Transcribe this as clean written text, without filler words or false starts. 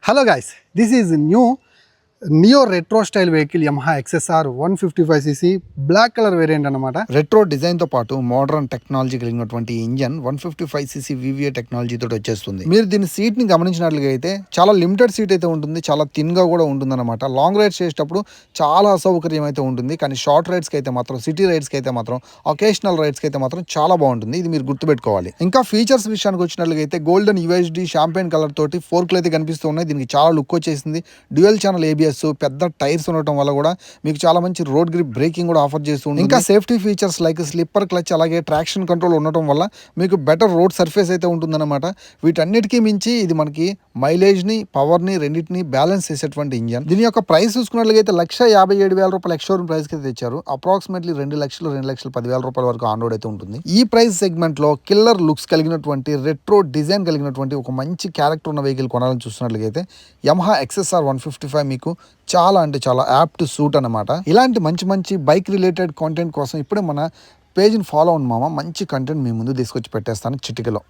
Hello guys, this is new Neo retro style vehicle Yamaha XSR 155cc black colour variant అనమాట. Retro design తో పాటు modern technology కలిగినటువంటి engine 155cc VVA technology తోటి వచ్చేస్తుంది. మీరు దీని సీట్ ని గమనించినట్లుగా అయితే చాలా లిమిటెడ్ సీట్ అయితే ఉంటుంది, చాలా థిన్ గా కూడా ఉంటుంది అనమాట. లాంగ్ రైడ్స్ చేసేటప్పుడు చాలా అసౌకర్యం అయితే ఉంటుంది, కానీ షార్ట్ రైడ్స్ కి అయితే మాత్రం, సిటీ రైడ్స్ కి అయితే మాత్రం, ఒకేషనల్ రైడ్స్ కి అయితే మాత్రం చాలా బాగుంటుంది. ఇది మీరు గుర్తుపెట్టుకోవాలి. ఇంకా ఫీచర్స్ విషయానికి వచ్చినట్లుగా అయితే గోల్డెన్ UHD షాంపెయిన్ కలర్ తోటి ఫోర్క్లు అయితే కనిపిస్తూ ఉన్నాయి. దీనికి చాలా లుక్ వచ్చేసింది. డ్యూయల్ ఛానల్ ABS, పెద్ద టైర్స్ ఉండటం వల్ల కూడా మీకు చాలా మంచి రోడ్ గ్రిప్ బ్రేకింగ్ కూడా ఆఫర్ చేస్తుంది. ఇంకా safety features like slipper clutch, అలాగే ట్రాక్షన్ కంట్రోల్ ఉండటం వల్ల మీకు బెటర్ రోడ్ సర్ఫేస్ అయితే ఉంటుందన్నమాట. వీటన్నిటికీ మించి ఇది మనకి మైలేజ్ ని, పవర్ ని రెండింటిని బ్యాలెన్స్ చేసేటువంటి ఇంజన్. దీని యొక్క ప్రైస్ చూసుకున్నట్లయితే 1,57,000 రూపాయలు ఎక్స్‌షోరూమ్ ప్రైస్ కి తెచ్చారు. అప్రాక్సిమేట్లీ 2,10,10,10,000 రూపాయల వరకు ఆన్ రోడ్ అయితే ఉంటుంది. ఈ ప్రైస్ సెగ్మెంట్ లో కిల్లర్ లుక్స్ కలిగినటువంటి, రెట్రో డిజైన్ కలిగినటువంటి ఒక మంచి క్యారెక్టర్ ఉన్న వెహికల్ కొనాలని చూస్తున్నట్లయితే Yamaha XSR 155 మీకు చాలా అంటే చాలా యాప్ట్ సూట్ అనమాట. ఇలాంటి మంచి మంచి బైక్ రిలేటెడ్ కాంటెంట్ కోసం ఇప్పుడే మన పేజ్ని ఫాలో అవ్వండి మామ. మంచి కంటెంట్ మీ ముందు తీసుకొచ్చి పెట్టేస్తాను చిటికలో.